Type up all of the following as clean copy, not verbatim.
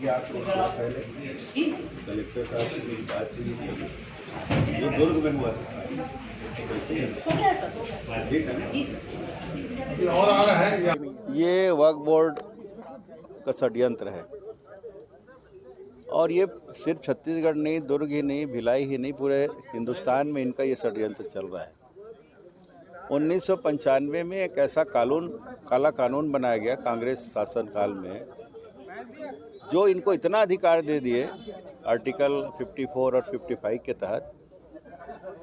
कि आप पहले कलेक्टर साहब से बात की जो दुर्ग में हुआ था, ठीक है ना? और आ रहा है ये वक्फ बोर्ड का षड्यंत्र है और ये सिर्फ छत्तीसगढ़ नहीं, दुर्ग ही नहीं, भिलाई ही नहीं, पूरे हिंदुस्तान में इनका ये षड्यंत्र चल रहा है। 1995 में एक ऐसा काला कानून बनाया गया कांग्रेस शासनकाल में, जो इनको इतना अधिकार दे दिए आर्टिकल 54 और 55 के तहत।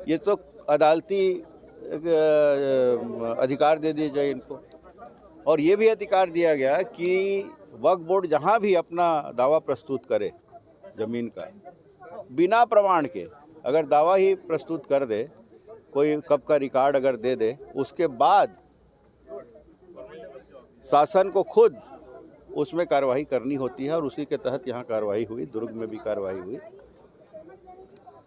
ये तो अदालती अधिकार दे दिए जाए इनको, और ये भी अधिकार दिया गया कि वक्फ बोर्ड जहाँ भी अपना दावा प्रस्तुत करे ज़मीन का, बिना प्रमाण के अगर दावा ही प्रस्तुत कर दे, कोई कब का रिकॉर्ड अगर दे दे, उसके बाद शासन को खुद उसमें कार्रवाई करनी होती है। और उसी के तहत यहाँ कार्रवाई हुई, दुर्ग में भी कार्रवाई हुई।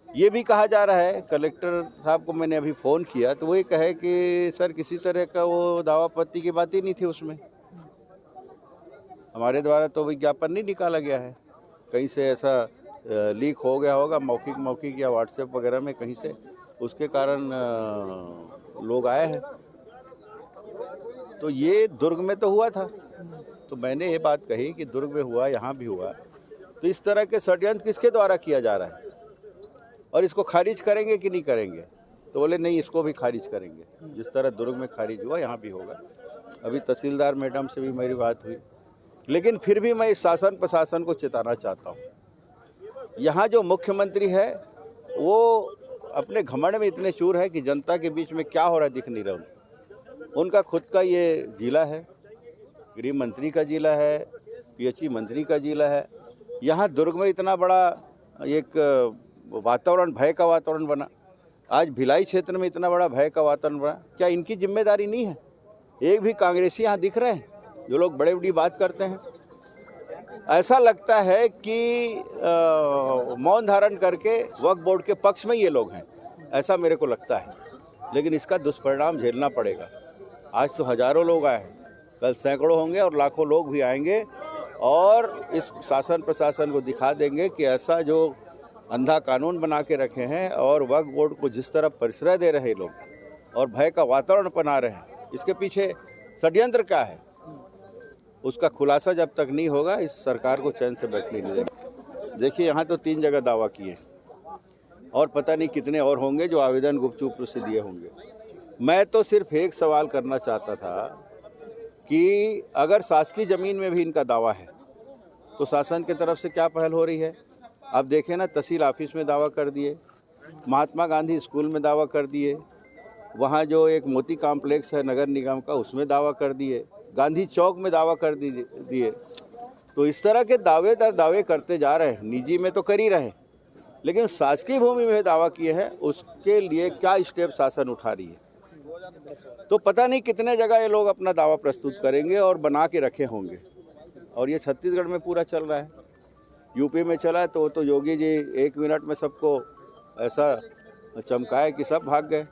ये भी कहा जा रहा है, कलेक्टर साहब को मैंने अभी फ़ोन किया तो वही कहे कि सर किसी तरह का वो दावा आपत्ति की बात ही नहीं थी उसमें, हमारे द्वारा तो विज्ञापन नहीं निकाला गया है, कहीं से ऐसा लीक हो गया होगा मौखिक या व्हाट्सएप वगैरह में कहीं से, उसके कारण लोग आए हैं। तो ये दुर्ग में तो हुआ था, तो मैंने ये बात कही कि दुर्ग में हुआ, यहाँ भी हुआ, तो इस तरह के षड्यंत्र किसके द्वारा किया जा रहा है और इसको खारिज करेंगे कि नहीं करेंगे? तो बोले नहीं, इसको भी खारिज करेंगे, जिस तरह दुर्ग में खारिज हुआ यहाँ भी होगा। अभी तहसीलदार मैडम से भी मेरी बात हुई, लेकिन फिर भी मैं इस शासन प्रशासन को चेताना चाहता हूँ। यहाँ जो मुख्यमंत्री है वो अपने घमंड में इतने चूर है कि जनता के बीच में क्या हो रहा है दिख नहीं रहा। उनका खुद का ये जिला है, गृह मंत्री का जिला है, पीएचई मंत्री का जिला है। यहाँ दुर्ग में इतना बड़ा एक वातावरण, भय का वातावरण बना, आज भिलाई क्षेत्र में इतना बड़ा भय का वातावरण बना, क्या इनकी जिम्मेदारी नहीं है? एक भी कांग्रेसी यहाँ दिख रहे हैं जो लोग बड़े बड़ी बात करते हैं? ऐसा लगता है कि मौन धारण करके वक्फ बोर्ड के पक्ष में ये लोग हैं, ऐसा मेरे को लगता है। लेकिन इसका दुष्परिणाम झेलना पड़ेगा। आज तो हज़ारों लोग आए हैं, कल सैकड़ों होंगे और लाखों लोग भी आएंगे और इस शासन प्रशासन को दिखा देंगे कि ऐसा जो अंधा कानून बना के रखे हैं और वक्फ बोर्ड को जिस तरह परिश्रय दे रहे लोग और भय का वातावरण बना रहे हैं, इसके पीछे षड्यंत्र क्या है, उसका खुलासा जब तक नहीं होगा इस सरकार को चैन से बैठने नहीं देगा। देखिए, यहाँ तो 3 जगह दावा किए और पता नहीं कितने और होंगे जो आवेदन गुपचुप से दिए होंगे। मैं तो सिर्फ एक सवाल करना चाहता था कि अगर शासकीय ज़मीन में भी इनका दावा है तो शासन की तरफ से क्या पहल हो रही है? आप देखें ना, तहसील ऑफिस में दावा कर दिए, महात्मा गांधी स्कूल में दावा कर दिए, वहाँ जो एक मोती कॉम्प्लेक्स है नगर निगम का उसमें दावा कर दिए, गांधी चौक में दावा कर दिए। तो इस तरह के दावे करते जा रहे हैं। निजी में तो कर ही रहे, लेकिन शासकीय भूमि में दावा किए हैं, उसके लिए क्या स्टेप शासन उठा रही है? तो पता नहीं कितने जगह ये लोग अपना दावा प्रस्तुत करेंगे और बना के रखे होंगे। और ये छत्तीसगढ़ में पूरा चल रहा है, यूपी में चला है तो योगी जी 1 मिनट में सबको ऐसा चमकाए कि सब भाग गए।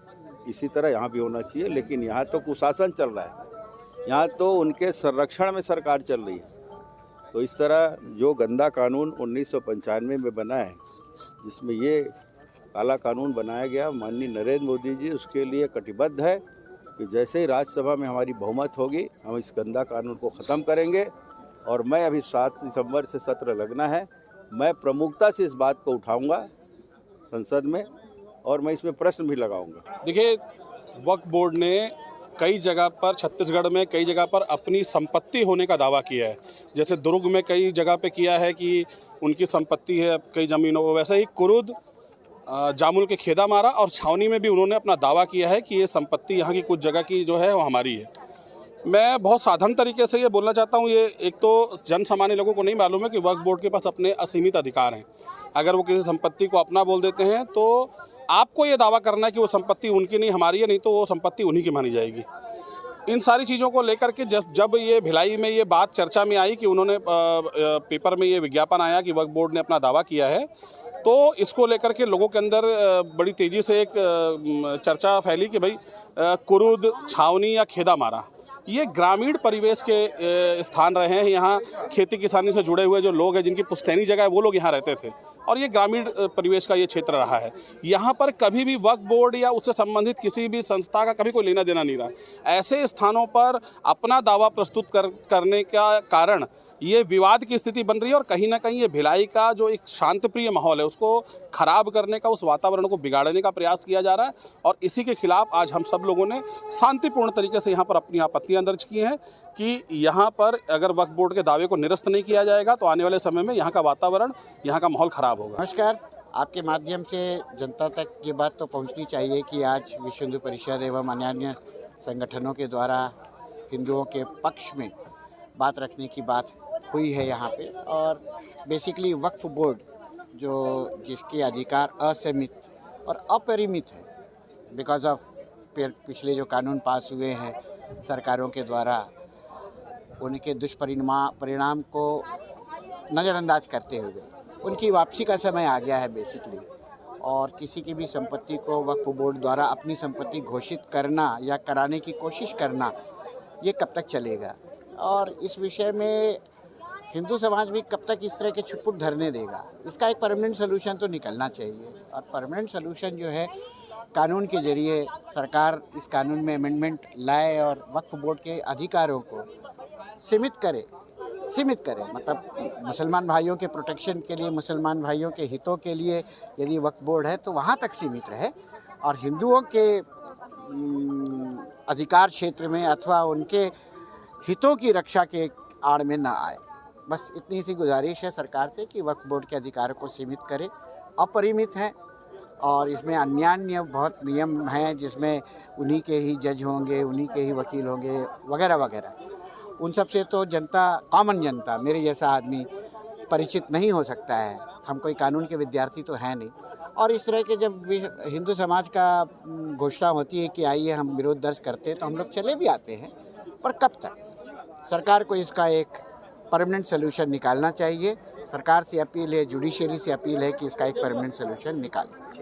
इसी तरह यहाँ भी होना चाहिए, लेकिन यहाँ तो कुशासन चल रहा है, यहाँ तो उनके संरक्षण में सरकार चल रही है। तो इस तरह जो गंदा कानून 1995 में बना है, जिसमें ये काला कानून बनाया गया, माननीय नरेंद्र मोदी जी उसके लिए कटिबद्ध है कि जैसे ही राज्यसभा में हमारी बहुमत होगी हम इस गंदा कानून को ख़त्म करेंगे। और मैं अभी 7 दिसंबर से सत्र लगना है, मैं प्रमुखता से इस बात को उठाऊंगा संसद में और मैं इसमें प्रश्न भी लगाऊंगा। देखिए, वक्फ बोर्ड ने कई जगह पर, छत्तीसगढ़ में कई जगह पर अपनी संपत्ति होने का दावा किया है। जैसे दुर्ग में कई जगह पे किया है कि उनकी संपत्ति है कई ज़मीनों पर, वैसे ही कुरुद, जामुल के खेदा मारा और छावनी में भी उन्होंने अपना दावा किया है कि ये संपत्ति यहाँ की कुछ जगह की जो है वो हमारी है। मैं बहुत साधारण तरीके से ये बोलना चाहता हूँ, ये एक तो जन सामान्य लोगों को नहीं मालूम है कि वक्फ बोर्ड के पास अपने असीमित अधिकार हैं। अगर वो किसी संपत्ति को अपना बोल देते हैं तो आपको ये दावा करना है कि वो संपत्ति उनकी नहीं हमारी है, नहीं तो वो संपत्ति उन्हीं की मानी जाएगी। इन सारी चीज़ों को लेकर के जब ये भिलाई में ये बात चर्चा में आई कि उन्होंने पेपर में ये विज्ञापन आया कि वक्फ बोर्ड ने अपना दावा किया है, तो इसको लेकर के लोगों के अंदर बड़ी तेज़ी से एक चर्चा फैली कि भाई कुरुद, छावनी या खेदा मारा, ये ग्रामीण परिवेश के स्थान रहे हैं। यहाँ खेती किसानी से जुड़े हुए जो लोग हैं, जिनकी पुश्तैनी जगह है, वो लोग यहाँ रहते थे और ये ग्रामीण परिवेश का ये क्षेत्र रहा है। यहाँ पर कभी भी वक्फ बोर्ड या उससे संबंधित किसी भी संस्था का कभी कोई लेना देना नहीं रहा। ऐसे स्थानों पर अपना दावा प्रस्तुत करने का कारण ये विवाद की स्थिति बन रही है और कहीं ना कहीं ये भिलाई का जो एक शांतिप्रिय माहौल है उसको खराब करने का, उस वातावरण को बिगाड़ने का प्रयास किया जा रहा है। और इसी के खिलाफ आज हम सब लोगों ने शांतिपूर्ण तरीके से यहाँ पर अपनी आपत्तियाँ दर्ज की हैं कि यहाँ पर अगर वक्फ बोर्ड के दावे को निरस्त नहीं किया जाएगा तो आने वाले समय में यहाँ का वातावरण, यहाँ का माहौल खराब होगा। नमस्कार, आपके माध्यम से जनता तक ये बात तो पहुंचनी चाहिए कि आज विश्व हिंदू परिषद एवं अन्य संगठनों के द्वारा हिंदुओं के पक्ष में बात रखने की बात हुई है यहाँ पे। और बेसिकली वक्फ बोर्ड जो जिसके अधिकार असीमित और अपरिमित है बिकॉज ऑफ पिछले जो कानून पास हुए हैं सरकारों के द्वारा, उनके दुष्परिणाम को नज़रअंदाज करते हुए उनकी वापसी का समय आ गया है बेसिकली। और किसी की भी संपत्ति को वक्फ बोर्ड द्वारा अपनी संपत्ति घोषित करना या कराने की कोशिश करना, ये कब तक चलेगा? और इस विषय में हिंदू समाज भी कब तक इस तरह के छुटपुट धरने देगा? इसका एक परमानेंट सोल्यूशन तो निकलना चाहिए। और परमानेंट सोल्यूशन जो है, कानून के जरिए सरकार इस कानून में अमेंडमेंट लाए और वक्फ बोर्ड के अधिकारों को सीमित करे। मतलब मुसलमान भाइयों के प्रोटेक्शन के लिए, मुसलमान भाइयों के हितों के लिए यदि वक्फ बोर्ड है तो वहाँ तक सीमित रहे और हिंदुओं के अधिकार क्षेत्र में अथवा उनके हितों की रक्षा के आड़ में न आए। बस इतनी सी गुजारिश है सरकार से कि वक्फ बोर्ड के अधिकारों को सीमित करे। अपरिमित है और इसमें अन्य बहुत नियम हैं जिसमें उन्हीं के ही जज होंगे, उन्हीं के ही वकील होंगे वगैरह वगैरह। उन सब से तो जनता, कॉमन जनता, मेरे जैसा आदमी परिचित नहीं हो सकता है। हम कोई कानून के विद्यार्थी तो हैं नहीं। और इस तरह के जब हिंदू समाज का घोषणा होती है कि आइए हम विरोध दर्ज करते हैं तो हम लोग चले भी आते हैं। पर कब तक? सरकार को इसका एक परमानेंट सोल्यूशन निकालना चाहिए। सरकार से अपील है, जुडिशरी से अपील है कि इसका एक परमानेंट सोल्यूशन निकालें।